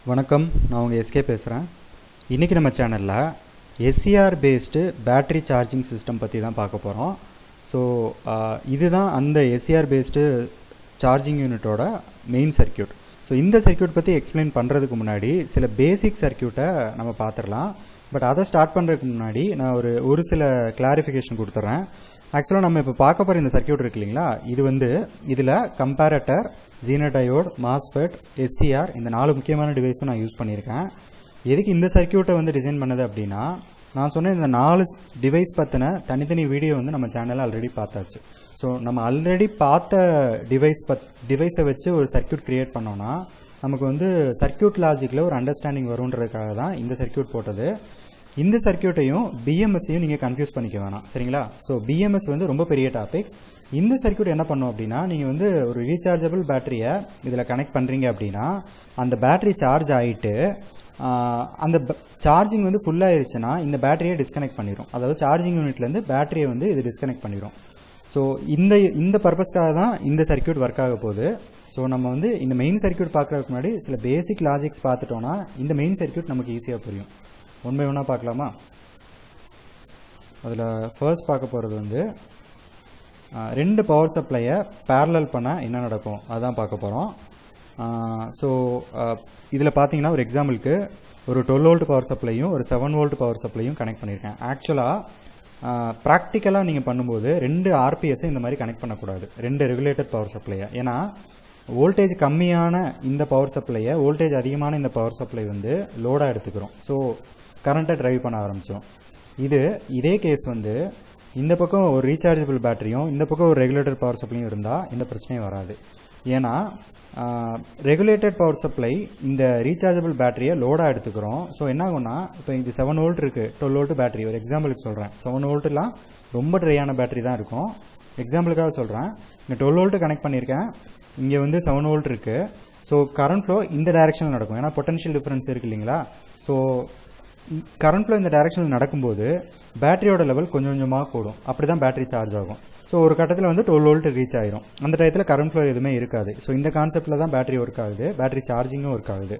வணக்கம், நான் உங்கள் எஸ்கே பேசுகிறேன். இன்றைக்கி நம்ம சேனலில் SCR based battery charging system பற்றி தான் பார்க்க போகிறோம். ஸோ இதுதான் அந்த எஸ்சிஆர் பேஸ்டு சார்ஜிங் யூனிட்டோட மெயின் சர்க்கியூட். ஸோ இந்த சர்க்கியூட் பற்றி எக்ஸ்பிளைன் பண்ணுறதுக்கு முன்னாடி சில பேசிக் சர்க்கியூட்டை நம்ம பார்த்துடலாம். பட் அதை ஸ்டார்ட் பண்ணுறதுக்கு முன்னாடி நான் ஒரு சில கிளாரிஃபிகேஷன் கொடுத்துட்றேன். ஆக்சுவலாக நம்ம இப்போ பார்க்க போகிற இந்த சர்க்கியூட் இருக்கு இல்லைங்களா, இதில் comparator, Zener diode, MOSFET, SCR இந்த 4 முக்கியமான டிவைஸும் நான் யூஸ் பண்ணியிருக்கேன். எதுக்கு இந்த சர்க்கியூட்டை டிசைன் பண்ணது அப்படின்னா, நான் சொன்ன இந்த 4 டிவைஸ் பற்றின தனித்தனி வீடியோ நம்ம சேனலில் ஆல்ரெடி பார்த்தாச்சு. ஸோ நம்ம ஆல்ரெடி பார்த்த டிவைஸை வச்சு ஒரு சர்க்கியூட் கிரியேட் பண்ணோன்னா நமக்கு சர்க்கியூட் லாஜிக்கில் ஒரு அண்டர்ஸ்டாண்டிங் வருன்றதுக்காக தான் இந்த சர்க்கியூட் போட்டது. இந்த சர்க்கியூட்டையும் பிஎம்எஸ்ஸையும் நீங்கள் கன்ஃபியூஸ் பண்ணிக்க வேணாம், சரிங்களா? ஸோ பிஎம்எஸ் ரொம்ப பெரிய டாபிக். இந்த சர்க்கியூட் என்ன பண்ணும் அப்படின்னா, நீங்கள் ஒரு ரீசார்ஜபிள் பேட்டரியை இதில் கனெக்ட் பண்ணுறீங்க அப்படின்னா அந்த பேட்டரி சார்ஜ் ஆகிட்டு அந்த சார்ஜிங் ஃபுல்லாகிருச்சுன்னா இந்த பேட்டரியை டிஸ்கனெக்ட் பண்ணிடும். அதாவது சார்ஜிங் யூனிட்லேருந்து பேட்டரியை இது டிஸ்கனெக்ட் பண்ணிடும். ஸோ இந்த பர்பஸ்க்காக தான் இந்த சர்க்கியூட் ஒர்க் ஆக போகுது. ஸோ நம்ம இந்த மெயின் சர்க்கியூட் பார்க்குறதுக்கு முன்னாடி சில பேசிக் லாஜிக்ஸ் பார்த்துட்டோன்னா இந்த மெயின் சர்க்கியூட் நமக்கு ஈஸியாக புரியும். ஒன் பை ஒன்னாக பார்க்கலாமா? அதில் ஃபர்ஸ்ட் பார்க்க போகிறது 2 பவர் சப்ளையை பேரலல் பண்ண என்ன நடக்கும் அதுதான் பார்க்க போகிறோம். ஸோ இதில் பார்த்தீங்கன்னா ஒரு எக்ஸாம்பிளுக்கு ஒரு 12 வோல்ட் பவர் சப்ளையும் ஒரு 7 வோல்ட் பவர் சப்ளையும் கனெக்ட் பண்ணியிருக்கேன். ஆக்சுவலாக ப்ராக்டிக்கலாக நீங்கள் பண்ணும்போது 2 ஆர்பிஎஸ்ஸை இந்த மாதிரி கனெக்ட் பண்ணக்கூடாது, 2 ரெகுலேட்டட் பவர் சப்ளையை. ஏன்னா வோல்டேஜ் கம்மியான இந்த பவர் சப்ளையை வோல்டேஜ் அதிகமான இந்த பவர் சப்ளை லோடாக எடுத்துக்கிறோம். ஸோ கரண்ட்டை ட்ரைவ் பண்ண ஆரம்பித்தோம். இதே கேஸ் இந்த பக்கம் ஒரு ரீசார்ஜபிள் பேட்டரியும் இந்த பக்கம் ஒரு ரெகுலேட்டட் பவர் சப்ளையும் இருந்தால் இந்த பிரச்சனையும் வராது. ஏன்னா ரெகுலேட்டட் பவர் சப்ளை இந்த ரீசார்ஜபிள் பேட்டரியை லோடாக எடுத்துக்கிறோம். ஸோ என்ன ஆகும்னா, இப்போ இது 7 வோல்ட் இருக்குது, 12 வோல்ட் பேட்டரி. ஒரு எக்ஸாம்பிளுக்கு சொல்கிறேன், 7 வோல்ட்டுலாம் ரொம்ப ட்ரையான பேட்டரி தான் இருக்கும். எக்ஸாம்பிளுக்காக சொல்கிறேன், இங்கே 12 வோல்ட்டு கனெக்ட் பண்ணியிருக்கேன், இங்கே 7 வோல்ட் இருக்குது. ஸோ கரண்ட் ஃப்ளோ இந்த டைரெக்ஷனில் நடக்கும். ஏன்னா பொட்டன்ஷியல் டிஃப்ரென்ஸ் இருக்குது இல்லைங்களா? ஸோ கரண்ட் ஃப்ளோ இந்த டைரெக்ஷனில் நடக்கும்போது பேட்டரியோட லெவல் கொஞ்சம் கொஞ்சமாக கூடும். அப்படி தான் பேட்டரி சார்ஜ் ஆகும். ஸோ ஒரு கட்டத்தில் 12 வோல்ட் ரீச் ஆயிரும். அந்த டயத்தில் கரண்ட் ஃப்ளோ எதுவுமே இருக்காது. ஸோ இந்த கான்செப்டில் தான் பேட்டரி ஒர்க் ஆகுது, பேட்டரி சார்ஜிங்கும் ஒர்க் ஆகுது.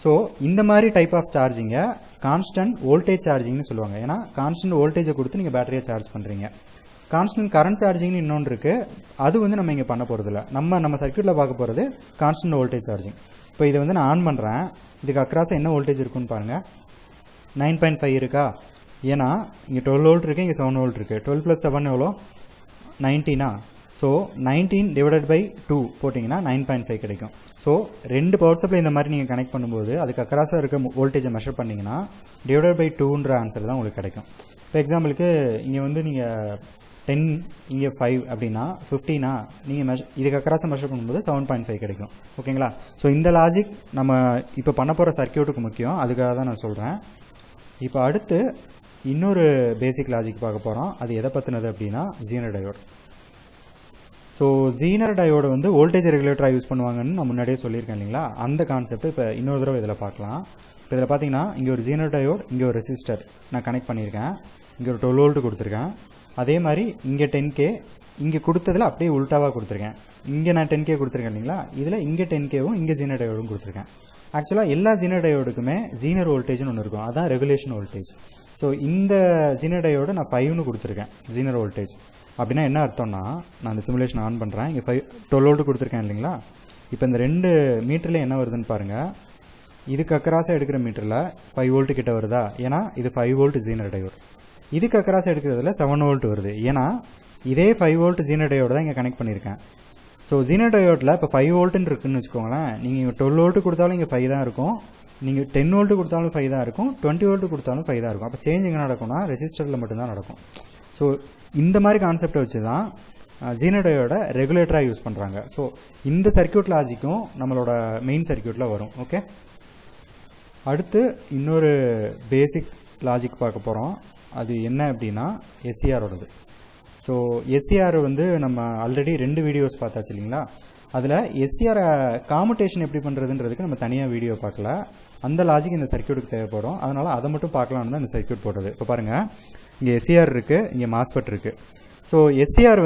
ஸோ இந்த மாதிரி டைப் ஆஃப் சார்ஜிங்கை கான்ஸ்டன்ட் வோல்டேஜ் சார்ஜிங்னு சொல்லுவாங்க. ஏன்னா கான்ஸ்டன்ட் வோல்டேஜை கொடுத்து நீங்கள் பேட்டரியை சார்ஜ் பண்ணுறீங்க. கான்ஸ்டன்ட் கரண்ட் சார்ஜிங்னு இன்னொன்று இருக்குது, அது நம்ம இங்கே பண்ண போகிறதில்ல. நம்ம சர்க்கியூட்டில் பார்க்க போகிறது கான்ஸ்டன்ட் வோல்டேஜ் சார்ஜிங். இப்போ இதை நான் ஆன் பண்ணுறேன், இதுக்கு அக்ராஸாக என்ன வோல்டேஜ் இருக்குன்னு பாருங்கள், 9.5 இருக்கா? ஏன்னா இங்கே 12 வோல்ட் இருக்குது, இங்கே 7 வோல்ட் இருக்குது. 12 + 7 எவ்வளோ? 19. ஸோ 19 டிவைடட் பை 2 போட்டிங்கன்னா 9.5 கிடைக்கும். ஸோ 2 பவர் சப்ளை இந்த மாதிரி நீங்கள் கனெக்ட் பண்ணும்போது அதுக்கு அக்ராஸாக இருக்க வோல்டேஜை மெஷர் பண்ணிங்கன்னா டிவைடட் பை 2ன்ற ஆன்சர் தான் உங்களுக்கு கிடைக்கும். இப்போ எக்ஸாம்பிளுக்கு இங்கே நீங்கள் 10, இங்கே 5 அப்படின்னா 15 நீங்கள் இதுக்கு அக்ராஸாக மெஷர் பண்ணும்போது 7.5 கிடைக்கும். ஓகேங்களா? ஸோ இந்த லாஜிக் நம்ம இப்போ பண்ண போகிற சர்க்கியூட்டுக்கு முக்கியம், அதுக்காக தான் நான் சொல்கிறேன். இப்போ அடுத்து இன்னொரு பேசிக் லாஜிக் பார்க்க போகிறோம். அது எதை பற்றினது அப்படின்னா zener diode. So zener diode voltage ரெகுலேட்டராக யூஸ் பண்ணுவாங்கன்னு நான் முன்னாடியே சொல்லியிருக்கேன் இல்லைங்களா? அந்த கான்செப்ட் இப்போ இன்னொரு தடவை இதில் பார்க்கலாம். இப்போ இதில் பார்த்தீங்கன்னா இங்கே ஒரு ஜீனர் டயோட், இங்கே ஒரு ரெசிஸ்டர் நான் கனெக்ட் பண்ணியிருக்கேன், இங்கே ஒரு 12 வோல்ட் கொடுத்துருக்கேன். அதே மாதிரி இங்கே 10K, இங்கே கொடுத்ததில் அப்படியே உல்ட்டாவாக கொடுத்துருக்கேன். இங்கே நான் 10K கொடுத்துருக்கேன் இல்லைங்களா? இதில் இங்கே 10Kவும் இங்கே ஜீனர் டயோடும் கொடுத்துருக்கேன். ஆக்சுவலாக எல்லா ஜீனர் டயோடுக்குமே ஜீனர் வோல்டேஜ்னு ஒன்று இருக்கும், அதான் ரெகுலேஷன் வோல்டேஜ். ஸோ இந்த ஜீனர் டயோடு நான் 5ன்னு கொடுத்துருக்கேன் ஜீனர் வோல்டேஜ். அப்படின்னா என்ன அர்த்தம்னா, நான் இந்த சிமுலேஷன் ஆன் பண்ணுறேன், இங்கே 12 வோல்ட் கொடுத்துருக்கேன் இல்லைங்களா? இப்போ இந்த 2 மீட்டரில் என்ன வருதுன்னு பாருங்கள். இதுக்கு அக்கராசாக எடுக்கிற மீட்டரில் 5 வோல்ட் கிட்ட வருதா? ஏன்னா இது 5 வோல்ட் ஜீனர் டயோடு. இதுக்கு அக்கராசாக எடுக்கிறதுல 7 வோல்ட் வருது. ஏன்னா இதே 5 வோல்ட் ஜீனர் டயோடு தான் இங்கே கனெக்ட் பண்ணியிருக்கேன். ஸோ ஜீனர் டயோட்டில் இப்போ 5 வோல்ட்டுன்னு இருக்குன்னு வச்சுக்கோங்களேன். நீங்கள் 12 வோல்ட் கொடுத்தாலும் இங்கே 5 தான் இருக்கும், நீங்கள் 10 வோல்ட் கொடுத்தாலும் 5 தான் இருக்கும், 20 வோல்ட் கொடுத்தாலும் 5 தான் இருக்கும். அப்போ சேஞ்ச் எங்கே நடக்கும்னா ரெசிஸ்டரில் மட்டும்தான் நடக்கும். ஸோ இந்த மாதிரி கான்செப்டை வச்சு தான் ஜீனர் டயோட ரெகுலேட்டராக யூஸ் பண்ணுறாங்க. ஸோ இந்த சர்க்கியூட் லாஜிக்கும் நம்மளோட மெயின் சர்க்கியூட்டில் வரும். ஓகே, அடுத்து இன்னொரு பேசிக் லாஜிக் பார்க்க போகிறோம். அது என்ன அப்படின்னா எஸ்சிஆரோடது. ஸோ எஸ்சிஆர் நம்ம ஆல்ரெடி 2 வீடியோஸ் பார்த்தாச்சு இல்லைங்களா? அதில் எஸ்சிஆர் காமுட்டேஷன் எப்படி பண்ணுறதுன்றதுக்கு நம்ம தனியாக வீடியோ பார்க்கல. அந்த லாஜிக் இந்த சர்க்கியூட்டுக்கு தேவைப்படும், அதனால் அதை மட்டும் பார்க்கலான்னு தான் இந்த சர்க்கியூட் போட்டது. இப்போ பாருங்கள், இங்கே எஸ்சிஆர் இருக்குது, இங்கே மாஸ்ஃபெட் இருக்குது. ஸோ எஸ்சிஆர்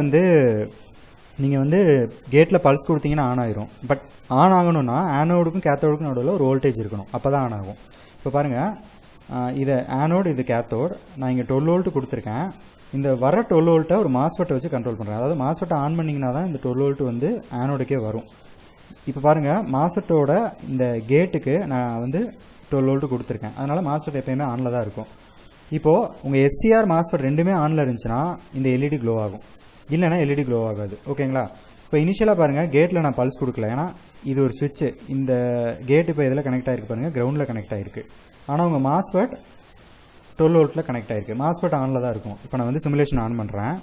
நீங்கள் வந்து கேட்டில் பல்ஸ் கொடுத்தீங்கன்னா ஆன் ஆயிரும். பட் ஆன் ஆகணும்னா ஆனோடுக்கும் கேத்தோடுக்கும் நடுவில் ஒரு வோல்டேஜ் இருக்கணும், அப்போ தான் ஆன் ஆகும். இப்போ பாருங்கள், இது ஆனோடு, இது கேத்தோடு. நான் இங்கே 12 வோல்ட் கொடுத்துருக்கேன். இந்த வர 12 வோல்ட்டை ஒரு மாஸ்பெட்டை வச்சு கண்ட்ரோல் பண்ணுறேன். அதாவது மாஸ்பெட்டை ஆன் பண்ணிங்கன்னா தான் இந்த 12 வோல்ட் வந்து ஆனோடுக்கே வரும். இப்போ பாருங்கள், மாஸ்பெட்டோட இந்த கேட்டுக்கு நான் வந்து 12 வோல்ட் கொடுத்துருக்கேன். அதனால் மாஸ்பெட் எப்போயுமே ஆனில் தான் இருக்கும். இப்போது உங்கள் எஸ்சிஆர் மாஸ்பெட் ரெண்டுமே ஆனில் இருந்துச்சுன்னா இந்த எல்இடி க்ளோ ஆகும், இல்லைனா எல்இடி க்ளோ ஆகாது. ஓகேங்களா? இப்போ இனிஷியலாக பாருங்கள், கேட்டில் நான் பல்ஸ் கொடுக்கல, ஏன்னா இது ஒரு சுவிட்சு. இந்த கேட் இப்போ இதில் கனெக்ட் ஆகிருக்கு பாருங்கள், கிரவுண்டில் கனெக்ட் ஆகிருக்கு. ஆனால் உங்கள் மாஸ்பெட் 12 வோல்ட்டில் கனெக்ட் ஆகிருக்கு. மாஸ்பெட் ஆனில் தான் இருக்கும். இப்போ நான் வந்து சிமுலேஷன் ஆன் பண்ணுறேன்.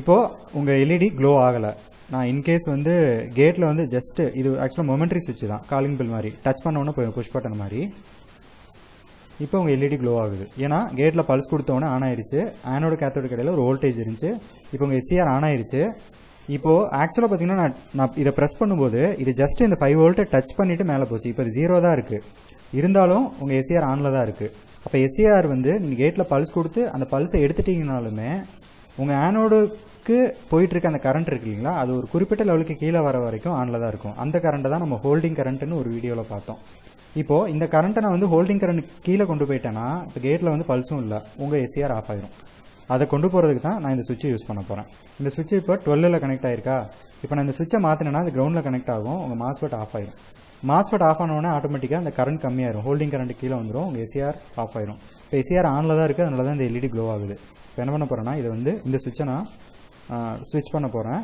இப்போது உங்கள் எல்இடி க்ளோ ஆகலை. நான் இன்கேஸ் வந்து கேட்டில் வந்து ஜஸ்ட்டு, இது ஆக்சுவலாக மொமெண்ட்ரி சுவிட்ச் தான், காலிங் பில் மாதிரி டச் பண்ணோன்னே புஷ் பட்டன் மாதிரி. இப்போ உங்கள் எல்இடி க்ளோ ஆகுது, ஏன்னா கேட்டில் பல்ஸ் கொடுத்தோன்னே ஆன் ஆயிடுச்சு. ஆனோட கேத்தோட கடையில் ஒரு வோல்டேஜ் இருந்துச்சு. இப்போ உங்கள் எஸ்சிஆர் ஆன் ஆயிடுச்சு. இப்போது ஆக்சுவலாக பார்த்தீங்கன்னா நான் இதை ப்ரெஸ் பண்ணும்போது இது ஜஸ்ட் இந்த 5 வோல்ட்டை டச் பண்ணிவிட்டு மேலே போச்சு. இப்போ இது 0 தான் இருக்குது. இருந்தாலும் உங்கள் எஸ்சிஆர் ஆனில் தான் இருக்குது. அப்போ எஸ்சிஆர் வந்து நீங்கள் கேட்டில் பல்ஸ் கொடுத்து அந்த பல்ஸை எடுத்துட்டிங்கனாலுமே உங்கள் ஆனோடுக்கு போயிட்டுருக்க அந்த கரண்ட் இருக்கு இல்லைங்களா, அது ஒரு குறிப்பிட்ட லெவலுக்கு கீழே வர வரைக்கும் ஆனில் தான் இருக்கும். அந்த கரண்ட்டை தான் நம்ம ஹோல்டிங் கரண்ட்டுன்னு ஒரு வீடியோவில் பார்த்தோம். இப்போது இந்த கரண்ட்டை நான் வந்து ஹோல்டிங் கரண்ட் கீழே கொண்டு போயிட்டேன்னா இப்போ கேட்டில் வந்து பல்ஸும் இல்லை, உங்கள் எஸ்சிஆர் ஆஃப் ஆயிரும். அதை கொண்டு போகிறதுக்கு தான் நான் இந்த சுவிட்சை யூஸ் பண்ண போகிறேன். இந்த சுவிட்ச் இப்போ 12ல் கனெக்ட் ஆயிருக்கா. இப்போ நான் இந்த சுவிட்சை மாற்றினேன்னா அது கிரவுண்டில் கனெக்ட் ஆகும், உங்கள் மாஸ்பெட் ஆஃப் ஆயிரும். மாஸ்பெட் ஆஃப் ஆனோடனே ஆட்டோமேட்டிக்காக அந்த கரண்ட் கம்மியாயிரும், ஹோல்டிங் கரண்ட் கீழே வந்துடும், உங்கள் எஸ்சிஆர் ஆஃப் ஆயிரும். இப்போ எஸ்சிஆர் ஆனில் தான் இருக்குது, அதனால தான் இந்த எல்இடி க்ளோ ஆகுது. இப்போ என்ன பண்ண போகிறேன்னா இதை வந்து இந்த சுவிட்சை நான் ஸ்விட்ச் பண்ண போகிறேன்.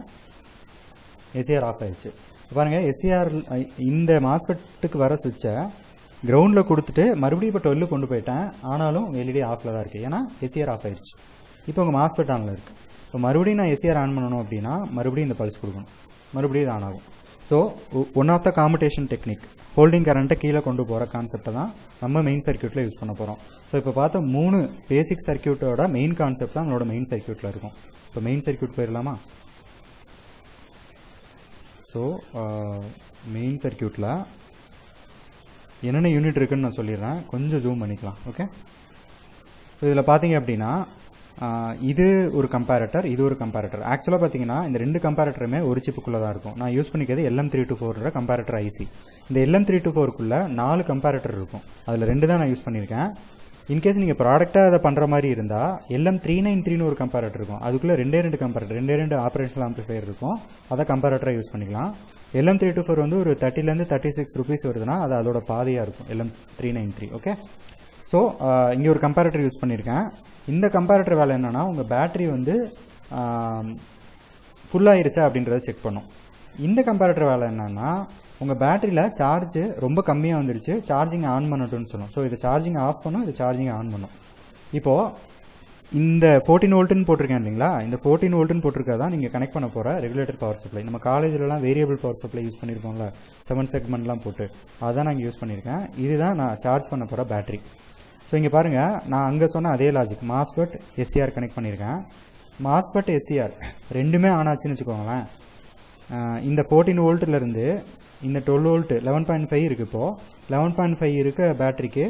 எஸ்சிஆர் ஆஃப் ஆயிடுச்சு. பாருங்கள், எஸ்சிஆர் இந்த மாஸ்பெட்டுக்கு வர சுவிட்சை கிரவுண்டில் கொடுத்துட்டு மறுபடியும் இப்போ 12 கொண்டு போயிட்டேன். ஆனாலும் எல்இடி ஆஃபில் தான் இருக்குது, ஏன்னா எஸ்சிஆர் ஆஃப் ஆயிடுச்சு. இப்போ உங்கள் மாஸ்பெட் ஆனில் இருக்குது. இப்போ மறுபடியும் நான் எஸ்சிஆர் ஆன் பண்ணணும் அப்படின்னா மறுபடியும் இந்த பல்ஸ் கொடுக்கணும், மறுபடியும் இது ஆன் ஆகும். So one of the compensation technique, holding கரண்ட்டை கீழே கொண்டு போகிற கான்செப்டை தான் நம்ம மெயின் சர்க்யூட்டில் யூஸ் பண்ண போகிறோம். ஸோ இப்போ பார்த்த 3 பேசிக் சர்க்யூட்டோட மெயின் கான்செப்ட் தான் நம்மளோட மெயின் சர்க்யூட்டில் இருக்கும். இப்போ மெயின் சர்க்யூட் போயிடலாமா? ஸோ மெயின் சர்க்யூட்டில் என்னென்ன யூனிட் இருக்குன்னு நான் சொல்லிடுறேன், கொஞ்சம் ஜூம் பண்ணிக்கலாம். ஓகே, இதில் பார்த்தீங்க அப்படின்னா இது ஒரு கம்பேரட்டர், இது ஒரு கம்பேரட்டர். ஆக்சுவலாக பார்த்தீங்கன்னா இந்த 2 கம்பேரட்டருமே ஒரு சிப்புக்குள்ளே தான் இருக்கும். நான் யூஸ் பண்ணிக்கிறது LM324 கம்பேரட்டர் ஐசி. இந்த LM324க்குள்ளே 4 கம்பேரட்டர் இருக்கும், அதில் 2 தான் நான் யூஸ் பண்ணியிருக்கேன். இன்கேஸ் நீங்கள் ப்ராடக்டாக அதை பண்ணுற மாதிரி இருந்தால் LM393ன்னு ஒரு கம்பேரட்டர் இருக்கும், அதுக்குள்ளே 2 கம்பேரட்டர், 2 ஆப்ரேஷனல் ஆம்பிளிஃபையர் இருக்கும், அதை கம்பேரட்டராக யூஸ் பண்ணிக்கலாம். LM324 வந்து ஒரு 30லேருந்து 36 ருபீஸ் வருதுன்னா அது அதோட பாதியாக இருக்கும் LM393. ஓகே, ஸோ இங்கே ஒரு கம்பேரட்டர் யூஸ் பண்ணியிருக்கேன். இந்த கம்பேரட்டர் வேலை என்னென்னா உங்கள் பேட்டரி வந்து ஃபுல்லாகிருச்சா அப்படின்றத செக் பண்ணும். இந்த கம்பேரட்டர் வேலை என்னென்னா உங்கள் பேட்டரியில் சார்ஜ் ரொம்ப கம்மியாக வந்துருச்சு, சார்ஜிங் ஆன் பண்ணட்டும்னு சொல்லும். ஸோ இது சார்ஜிங் ஆஃப் பண்ணும், இது சார்ஜிங் ஆன் பண்ணும். இப்போது இந்த 14 வோல்ட்டுன்னு போட்டிருக்கேன் இல்லைங்களா, இந்த 14 வோல்ட்டுன்னு போட்டிருக்கா நீங்கள் கனெக்ட் பண்ண போகிற ரெகுலேட்டர் பவர் சப்ளை. நம்ம காலேஜிலலாம் வேரியபிள் பவர் சப்ளை யூஸ் பண்ணியிருக்கோம்ல, 7 செக்மெண்ட்லாம் போட்டு, அதுதான் நான் இங்கே யூஸ் பண்ணியிருக்கேன். இதுதான் நான் சார்ஜ் பண்ண போகிற பேட்டரி. ஸோ இங்கே பாருங்கள், நான் அங்கே சொன்ன அதே லாஜிக், மாஸ்பெட் எஸ்சிஆர் கனெக்ட் பண்ணியிருக்கேன். மாஸ்பெட் எஸ்சிஆர் ரெண்டுமே ஆன் ஆச்சுன்னு வச்சுக்கோங்களேன். இந்த 14 வோல்ட்டிலேருந்து இந்த 12 வோல்ட் 11.5 இருக்குது. இப்போது 11.5 இருக்க பேட்டரிக்கு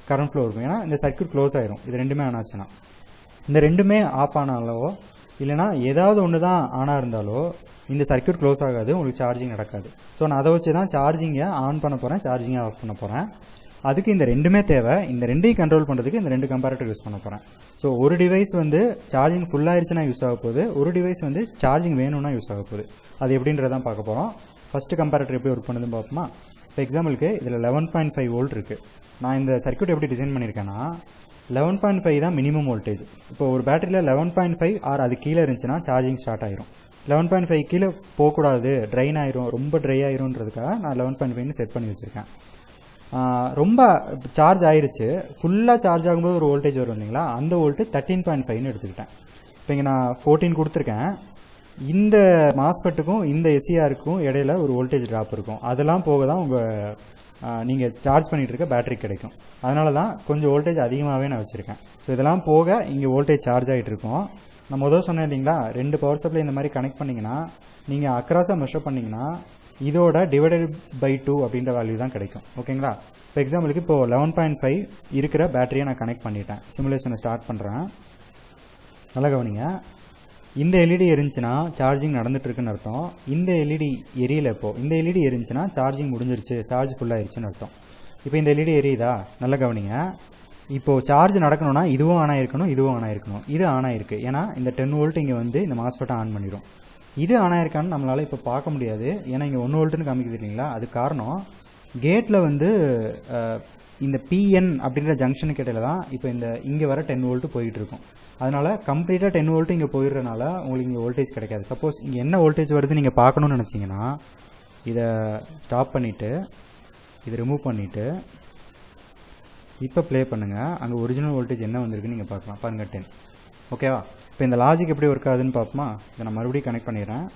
கரண்ட் ஃப்ளோ இருக்கும், ஏன்னா இந்த சர்க்யூட் க்ளோஸ் ஆயிரும். இது ரெண்டுமே ஆன் ஆச்சுன்னா, இந்த ரெண்டுமே ஆஃப் ஆனாலோ இல்லைனா ஏதாவது ஒன்று தான் ஆனாக இருந்தாலோ இந்த சர்க்யூட் க்ளோஸ் ஆகாது, உங்களுக்கு சார்ஜிங் நடக்காது. ஸோ நான் அதை வச்சு தான் சார்ஜிங்கை ஆன் பண்ண போகிறேன், சார்ஜிங்கை ஆஃப் பண்ண போகிறேன். அதுக்கு இந்த ரெண்டுமே தேவை. இந்த ரெண்டையும் கண்ட்ரோல் பண்ணுறதுக்கு இந்த 2 கம்பேரட்டர் யூஸ் பண்ண போகிறேன். ஸோ ஒரு டிவைஸ் வந்து சார்ஜிங் ஃபுல்லாகிருச்சுன்னா யூஸ் ஆக போகுது, ஒரு டிவைஸ் வந்து சார்ஜிங் வேணும்னா யூஸ் ஆக போகுது. அது எப்படின்றதான் பார்க்க போகிறோம். ஃபஸ்ட்டு கம்பேரட்டர் எப்படி ஒர்க் பண்ணுதுன்னு பார்ப்போமா? இப்போ எக்ஸாம்பிளுக்கு இதில் 11.5 வோல்ட் இருக்குது. நான் இந்த சர்க்யூட் எப்படி டிசைன் பண்ணியிருக்கேன்னா 11.5 தான் மினிமம் வோல்டேஜ். இப்போ ஒரு பேட்டரியில் 11.5 ஆர் அது கீழே இருந்துச்சுன்னா சார்ஜிங் ஸ்டார்ட் ஆயிரும். 11.5 கீழே போகக்கூடாது, ட்ரைன் ஆயிரும், ரொம்ப ட்ரை ஆயிரும்ன்றதுக்காக நான் 11.5ன்னு செட் பண்ணி வச்சுருக்கேன். ரொம்ப சார்ஜ் ஆயிருச்சு, ஃபுல்லாக சார்ஜ் ஆகும்போது ஒரு வோல்டேஜ் வரும் இல்லைங்களா, அந்த வோல்ட்டு 13.5ன்னு எடுத்துக்கிட்டேன். இப்போ இங்கே நான் 14 கொடுத்துருக்கேன். இந்த மாஸ்பெட்டுக்கும் இந்த எஸ்சிஆருக்கும் இடையில ஒரு வோல்டேஜ் ட்ராப் இருக்கும், அதெல்லாம் போக தான் உங்கள் நீங்கள் சார்ஜ் பண்ணிகிட்டு இருக்க பேட்டரி கிடைக்கும். அதனால தான் கொஞ்சம் வோல்டேஜ் அதிகமாகவே நான் வச்சுருக்கேன். ஸோ இதெல்லாம் போக இங்கே வோல்டேஜ் சார்ஜ் ஆகிட்டு இருக்கும். நான் முதல் சொன்னேன் இல்லைங்களா, 2 பவர் சப்ளை இந்த மாதிரி கனெக்ட் பண்ணிங்கன்னா நீங்கள் அக்ராஸாக மெஷர் பண்ணிங்கன்னா இதோட டிவைடட் பை 2 அப்படின்ற வேல்யூ தான் கிடைக்கும். ஓகேங்களா? இப்போ எக்ஸாம்பிளுக்கு இப்போது 11.5 இருக்கிற பேட்டரியை நான் கனெக்ட் பண்ணிட்டேன். சிமுலேஷனை ஸ்டார்ட் பண்ணுறேன். நல்லா கவனிங்க. இந்த எல்இடி எரிஞ்சுன்னா சார்ஜிங் நடந்துட்டு இருக்குன்னு அர்த்தம். இந்த எல்இடி எரியல. இப்போ இந்த எல்இடி எரிஞ்சுன்னா சார்ஜிங் முடிஞ்சிருச்சு, சார்ஜ் ஃபுல்லாகிருச்சுன்னு அர்த்தம். இப்போ இந்த எல்இடி எரியுதா, நல்லா கவனிங்க. இப்போது சார்ஜ் நடக்கணும்னா இதுவும் ஆன் ஆகிருக்கணும், இதுவும் ஆன் ஆகிருக்கணும். இது ஆன் ஆகிருக்கு, ஏன்னா இந்த 10 வோல்ட் இங்கே வந்து இந்த மாஸ்பெட்டை ஆன் பண்ணிடும். இது ஆன் ஆகிருக்கான்னு நம்மளால் இப்போ பார்க்க முடியாது, ஏன்னா இங்கே 1 வோல்ட்டுன்னு காமிக்குது இல்லைங்களா. அது காரணம் கேட்டில் வந்து இந்த பிஎன் அப்படின்ற ஜங்ஷனுக்கு இடையில தான் இப்போ இந்த இங்கே வர 10 வோல்ட்டு போயிட்டு இருக்கும். அதனால் கம்ப்ளீட்டாக 10 வோல்ட்டு இங்கே போயிடுறதுனால உங்களுக்கு இங்கே வோல்டேஜ் கிடைக்காது. சப்போஸ் இங்கே என்ன வோல்டேஜ் வருது நீங்கள் பார்க்கணுன்னு நினச்சிங்கன்னா இதை ஸ்டாப் பண்ணிவிட்டு இதை ரிமூவ் பண்ணிவிட்டு இப்போ ப்ளே பண்ணுங்கள். அங்கே ஒரிஜினல் வோல்டேஜ் என்ன வந்திருக்குன்னு நீங்கள் பார்க்கலாம். பாருங்கள் 10. ஓகேவா? இப்போ இந்த லாஜிக் எப்படி ஒர்க் ஆகுதுன்னு பார்ப்போமா. இதை நான் மறுபடியும் கனெக்ட் பண்ணிடுறேன்.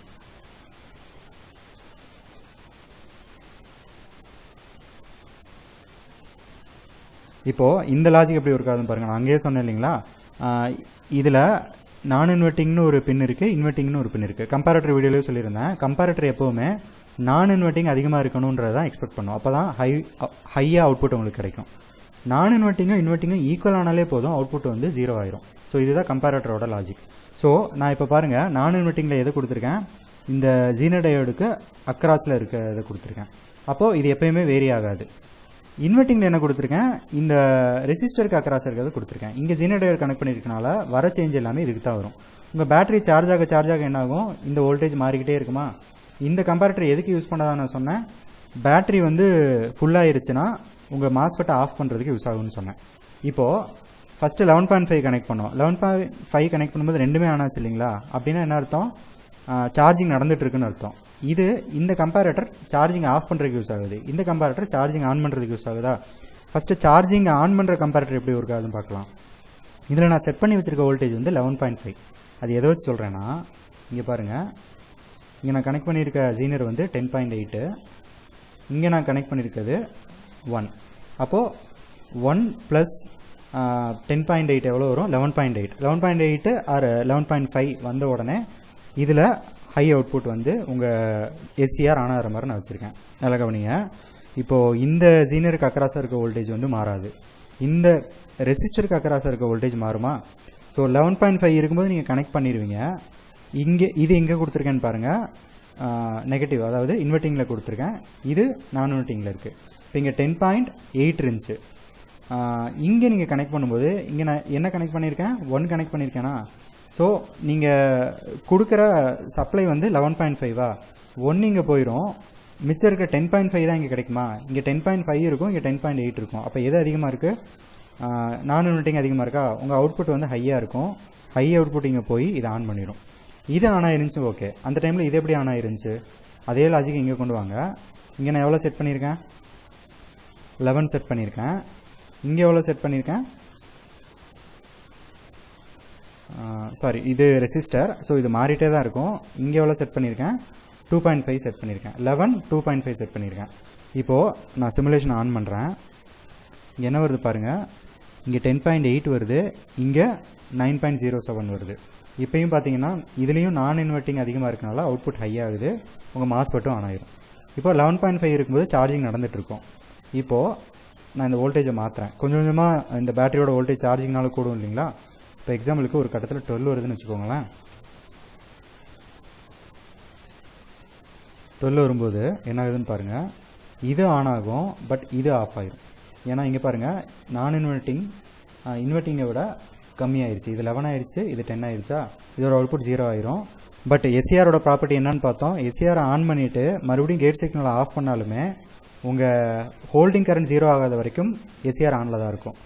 இப்போது இந்த லாஜிக் எப்படி ஒர்க் ஆகுதுன்னு பாருங்கள். நான் அங்கேயே சொன்னேன் இல்லைங்களா, இதில் நான் இன்வெர்ட்டிங்னு ஒரு பின் இருக்குது, இன்வெர்ட்டிங்னு ஒரு பின் இருக்குது. கம்பேரட்டர் வீடியோலேயே சொல்லியிருந்தேன், கம்பேரட்டர் எப்போவுமே நான் இன்வெர்ட்டிங் அதிகமாக இருக்கணுன்றது தான் எக்ஸ்பெக்ட் பண்ணும். அப்போ தான் ஹையாக அவுட்புட் உங்களுக்கு கிடைக்கும். நான் இன்வெர்ட்டிங்கும் இன்வெர்ட்டிங்கும் ஈக்குவல் ஆனாலே போதும், அவுட்புட் வந்து 0 ஆயிரும். ஸோ இதுதான் கம்பேரட்டரோட லாஜிக். ஸோ நான் இப்போ பாருங்கள், நான் இன்வெர்ட்டிங்கில் எதை கொடுத்துருக்கேன், இந்த ஜீனர் டயோடுக்கு அக்ராஸில் இருக்க இதை கொடுத்துருக்கேன். அப்போது இது எப்போயுமே வேரி ஆகாது. இன்வெர்ட்டிங்கில் என்ன கொடுத்துருக்கேன், இந்த ரெசிஸ்டருக்கு அக்ராஸ் இருக்கிறது கொடுத்துருக்கேன். இங்கே ஜீனர் டயோடு கனெக்ட் பண்ணியிருக்கனால வர சேஞ்ச் எல்லாமே இதுக்கு தான் வரும். உங்கள் பேட்டரி சார்ஜ் ஆக என்ன ஆகும், இந்த வோல்டேஜ் மாறிக்கிட்டே இருக்குமா. இந்த கம்பேரட்டர் எதுக்கு யூஸ் பண்ணதான் நான் சொன்னேன், பேட்டரி வந்து ஃபுல்லாகிருச்சுன்னா உங்கள் மாஸ்பெட்டை ஆஃப் பண்ணுறதுக்கு யூஸ் ஆகும்னு சொன்னேன். இப்போது ஃபஸ்ட்டு 11.5 கனெக்ட் பண்ணோம். 11.5 கனெக்ட் பண்ணும்போது ரெண்டுமே ஆனாச்சு இல்லைங்களா. அப்படின்னா என்ன அர்த்தம், சார்ஜிங் நடந்துகிட்ருக்குன்னு அர்த்தம். இது இந்த கம்பேரட்டர் சார்ஜிங் ஆஃப் பண்ணுறதுக்கு யூஸ் ஆகுது, இந்த கம்பேரட்டர் சார்ஜிங் ஆன் பண்ணுறதுக்கு யூஸ் ஆகுதா. ஃபஸ்ட்டு சார்ஜிங் ஆன் பண்ணுற கம்பேரட்டர் எப்படி ஒர்க் ஆகுதுன்னு பார்க்கலாம். இதில் நான் செட் பண்ணி வச்சுருக்க வோல்டேஜ் வந்து 11.5. அது எதை வச்சு சொல்கிறேன்னா, இங்கே பாருங்கள், இங்கே நான் கனெக்ட் பண்ணியிருக்க ஜீனர் வந்து 10.8, இங்கே நான் கனெக்ட் பண்ணியிருக்கிறது 1. அப்போது 1 + 10.8 எவ்வளோ வரும், 11.8. 11.8 ஆர் 11.5 வந்த உடனே இதில் ஹை அவுட்புட் வந்து உங்கள் எஸ்சிஆர் ஆன் ஆகிற மாதிரி நான் வச்சுருக்கேன். நல்லா கவனிங்க. இப்போது இந்த ஜீனருக்கு அக்ராஸாக இருக்க வோல்டேஜ் வந்து மாறாது, இந்த ரெசிஸ்டருக்கு அக்ராஸாக இருக்க வோல்டேஜ் மாறுமா. ஸோ 11.5 இருக்கும்போது நீங்கள் கனெக்ட் பண்ணிடுவீங்க. இங்கே இது எங்கே கொடுத்துருக்கேன்னு பாருங்கள், நெகட்டிவ், அதாவது இன்வெர்ட்டிங்கில் கொடுத்துருக்கேன், இது நான் இன்வெர்ட்டிங்கில் இருக்குது. இப்போ இங்கே 10.8 இருந்துச்சு, இங்கே நீங்கள் கனெக்ட் பண்ணும்போது இங்கே நான் என்ன கனெக்ட் பண்ணியிருக்கேன், 1 கனெக்ட் பண்ணியிருக்கேனா. ஸோ நீங்கள் கொடுக்குற சப்ளை வந்து 11.5வா, 1 இங்கே போயிடும், மிச்சம் இருக்க 10.5 தான் இங்கே கிடைக்குமா. இங்கே 10.5 இருக்கும், இங்கே 10.8 இருக்கும். அப்போ எது அதிகமாக இருக்குது, நான் இன்வெர்ட்டிங் அதிகமாக இருக்கா. உங்கள் அவுட்புட் வந்து ஹையாக இருக்கும், ஹை அவுட்புட் இங்கே போய் இதை ஆன் பண்ணிடும். இது ஆன் ஆயிருந்துச்சு, ஓகே. அந்த டைமில் இது எப்படி ஆன் ஆயிருந்துச்சு, அதே லாஜிக் இங்கே கொண்டு வாங்க. இங்கே நான் எவ்வளோ செட் பண்ணியிருக்கேன், 11 செட் பண்ணியிருக்கேன். இங்கே எவ்வளோ செட் பண்ணியிருக்கேன், சாரி இது ரெசிஸ்டர், ஸோ இது மாறிட்டே தான் இருக்கும். இங்கே எவ்வளோ செட் பண்ணியிருக்கேன், 2.5 செட் பண்ணியிருக்கேன். 11 2.5 செட் பண்ணியிருக்கேன். இப்போது நான் சிமுலேஷன் ஆன் பண்ணுறேன். இங்கே என்ன வருது பாருங்கள், இங்கே 10.8 வருது, இங்கே 9.07 வருது. இப்போயும் பார்த்தீங்கன்னா இதுலேயும் நான் இன்வெர்ட்டிங் அதிகமாக இருக்கனால அவுட்புட் ஹை ஆகுது, உங்கள் மாஸ்பெட்டும் ஆன் ஆயிரும். இப்போ 11.5 இருக்கும்போது சார்ஜிங் நடந்துகிட்ருக்கோம். இப்போது நான் இந்த வோல்டேஜை மாற்றுறேன். கொஞ்சம் கொஞ்சமாக இந்த பேட்டரியோட வோல்டேஜ் சார்ஜிங்னால கூடும் இல்லைங்களா. இப்போ எக்ஸாம்பிளுக்கு ஒரு கட்டத்தில் 12 வருதுன்னு வச்சுக்கோங்களேன். 12 வரும்போது என்ன ஆகுதுன்னு பாருங்கள், இது ஆன் ஆகும், பட் இது ஆஃப் ஆயிரும். ஏன்னா இங்கே பாருங்கள், நான் இன்வெர்ட்டிங்கை விட கம்மியாயிருச்சு. இது 11 ஆயிடுச்சு, இது 10 ஆயிடுச்சா, இதோட அவுட்புட் 0 ஆயிரும். பட் எஸ்சிஆரோட ப்ராப்பர்ட்டி என்னன்னு பார்த்தோம், எஸ்சிஆரை ஆன் பண்ணிவிட்டு மறுபடியும் கேட் சிக்னலை ஆஃப் பண்ணாலுமே உங்கள் ஹோல்டிங் கரண்ட் 0 ஆகாத வரைக்கும் எஸ்சிஆர் ஆனில் தான் இருக்கும்.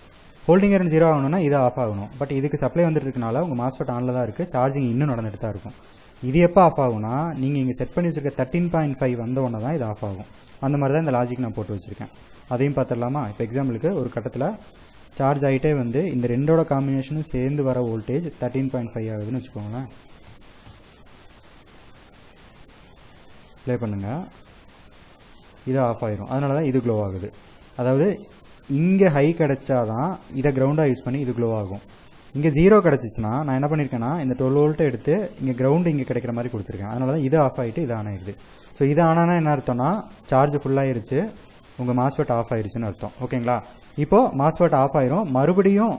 ஹோல்டிங் கரண்ட் 0 ஆகணும்னா இது ஆஃப் ஆகணும். பட் இதுக்கு சப்ளை வந்துட்டு இருக்கனால உங்கள் மாஸ்பெட் ஆனில் தான் இருக்குது, சார்ஜிங் இன்னும் நடந்துட்டு தான் இருக்கும். இது எப்போ ஆஃப் ஆகும்னா, நீங்கள் இங்கே செட் பண்ணி வச்சுருக்க 13.5 வந்த உடனே தான் இது ஆஃப் ஆகும். அந்த மாதிரி தான் இந்த லாஜிக் நான் போட்டு வச்சுருக்கேன். அதையும் பார்த்துடலாமா. இப்போ எக்ஸாம்பிளுக்கு ஒரு கட்டத்தில் சார்ஜ் ஆகிட்டே வந்து இந்த ரெண்டோட காம்பினேஷனும் சேர்ந்து வர வோல்டேஜ் 13.5 ஆகுதுன்னு வச்சுக்கோங்களேன். ப்ளே பண்ணுங்கள், இது ஆஃப் ஆயிரும். அதனால தான் இது க்ளோ ஆகுது. அதாவது இங்கே ஹை கிடச்சாதான் இதை கிரவுண்டாக யூஸ் பண்ணி இது க்ளோ ஆகும். இங்கே 0 கிடச்சிச்சுன்னா நான் என்ன பண்ணியிருக்கேன்னா, இந்த 12 வோல்ட்டை எடுத்து இங்கே கிரவுண்டு இங்கே கிடைக்கிற மாதிரி கொடுத்துருக்கேன். அதனால தான் இது ஆஃப் ஆகிட்டு இது ஆன் ஆயிடுது. ஸோ இது ஆனானா என்ன அர்த்தம்னா, சார்ஜ் ஃபுல்லாகிருச்சு, உங்கள் மாஸ்பெட் ஆஃப் ஆயிடுச்சுன்னு அர்த்தம். ஓகேங்களா. இப்போது மாஸ்பெட் ஆஃப் ஆயிரும், மறுபடியும்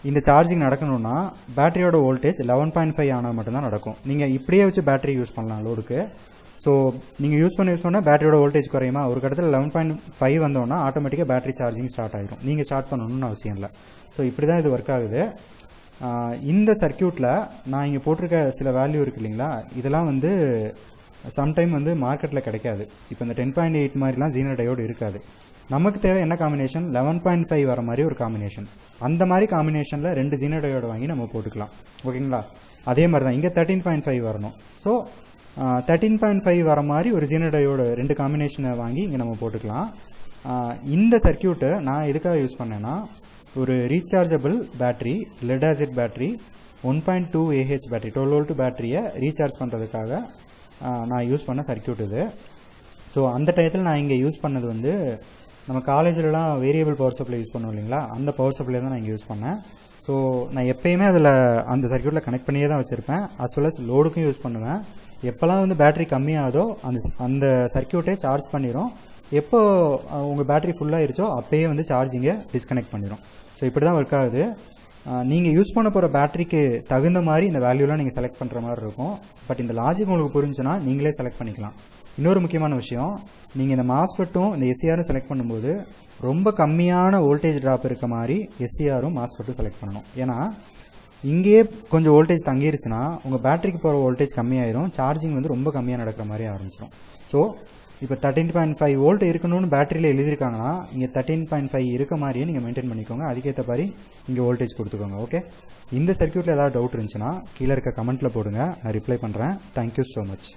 இந்த சார்ஜிங் நடக்கணும்னா பேட்டரியோட வோல்டேஜ் 11.5 ஆனால் மட்டும்தான் நடக்கும். நீங்கள் இப்படியே வச்சு பேட்டரி யூஸ் பண்ணலாம் லோடுக்கு. ஸோ நீங்கள் யூஸ் பண்ண பேட்டரியோட வோல்டேஜ் குறையுமா, ஒரு கட்டத்தில் 11.5 வந்தோன்னா ஆட்டோமேட்டிக்காக பேட்டரி சார்ஜிங் ஸ்டார்ட் ஆகிடும். நீங்கள் ஸ்டார்ட் பண்ணணும்னு அவசியம் இல்லை. ஸோ இப்படி தான் இது ஒர்க் ஆகுது. இந்த சர்க்கியூட்டில் நான் இங்கே போட்டிருக்க சில வேல்யூ இருக்குது இல்லைங்களா, இதெல்லாம் வந்து சம்டைம் வந்து மார்க்கெட்டில் கிடைக்காது. இப்போ இந்த 10.8 மாதிரிலாம் ஜீனர் டயோடு இருக்காது. நமக்கு தேவை என்ன காம்பினேஷன், 11.5 வர மாதிரி ஒரு காம்பினேஷன். அந்த மாதிரி காம்பினேஷனில் 2 ஜீனர் டயோடு வாங்கி நம்ம போட்டுக்கலாம். ஓகேங்களா? அதே மாதிரி தான் இங்கே 13.5 வரணும். ஸோ 13.5 வர மாதிரி ஒரு ஜீனர் டயோடு 2 காம்பினேஷனை வாங்கி இங்கே நம்ம போட்டுக்கலாம். இந்த சர்க்கியூட்டை நான் எதுக்காக யூஸ் பண்ணேன்னா, ஒரு rechargeable battery, lead acid battery, 1.2 AH battery, 12 volt பேட்டரியை ரீசார்ஜ் பண்ணுறதுக்காக நான் யூஸ் பண்ண சர்க்கியூட் இது. ஸோ அந்த டயத்தில் நான் இங்கே யூஸ் பண்ணது வந்து, நம்ம காலேஜிலலாம் வேரியபிள் பவர் சப்ளை யூஸ் பண்ணுவோம் இல்லைங்களா, அந்த பவர் சப்ளை தான் நான் இங்கே யூஸ் பண்ணேன். ஸோ நான் எப்போயுமே அதில் அந்த சர்க்கியூட்டில் கனெக்ட் பண்ணியே தான் வச்சுருப்பேன். அஸ் வெல் அஸ் லோடுக்கும் யூஸ் பண்ணுவேன். எப்போல்லாம் வந்து பேட்டரி கம்மியாகுதோ அந்த சர்க்கியூட்டே சார்ஜ் பண்ணிடும். எப்போ உங்கள் பேட்டரி ஃபுல்லாகிருச்சோ அப்போயே வந்து சார்ஜிங்கை டிஸ்கனெக்ட் பண்ணிடும். ஸோ இப்படி தான் ஒர்க் ஆகுது. நீங்கள் யூஸ் பண்ண போகிற பேட்டரிக்கு தகுந்த மாதிரி இந்த வேல்யூலாம் நீங்கள் செலக்ட் பண்ணுற மாதிரி இருக்கும். பட் இந்த லாஜிக் உங்களுக்கு புரிஞ்சுன்னா நீங்களே செலக்ட் பண்ணிக்கலாம். இன்னொரு முக்கியமான விஷயம், நீங்கள் இந்த மாஸ்பெட்டும் இந்த எஸ்சிஆரும் செலக்ட் பண்ணும்போது ரொம்ப கம்மியான வோல்டேஜ் ட்ராப் இருக்க மாதிரி எஸ்சிஆரும் மாஸ்பெட்டும் செலக்ட் பண்ணணும். ஏன்னா இங்கேயே கொஞ்சம் வோல்டேஜ் தங்கிருச்சுன்னா உங்கள் பேட்டரிக்கு போகிற வோல்டேஜ் கம்மியாயிரும், சார்ஜிங் வந்து ரொம்ப கம்மியாக நடக்கிற மாதிரி ஆரம்பிச்சிடும். ஸோ இப்போ 13.5 வோல்ட் இருக்கணும்னு பேட்டரியில் எழுதியிருக்காங்கன்னா இங்கே 13.5 இருக்க மாதிரியே நீங்கள் மெயின்டைன் பண்ணிக்கோங்க. அதுக்கேற்ற மாதிரி இங்கே வோல்டேஜ் கொடுத்துக்கோங்க. ஓகே, இந்த சர்க்கியூட்டில் ஏதாவது டவுட் இருந்துச்சுன்னா கீழே இருக்க கமெண்ட்டில் போடுங்க, நான் ரிப்ளை பண்ணுறேன். Thank you so much.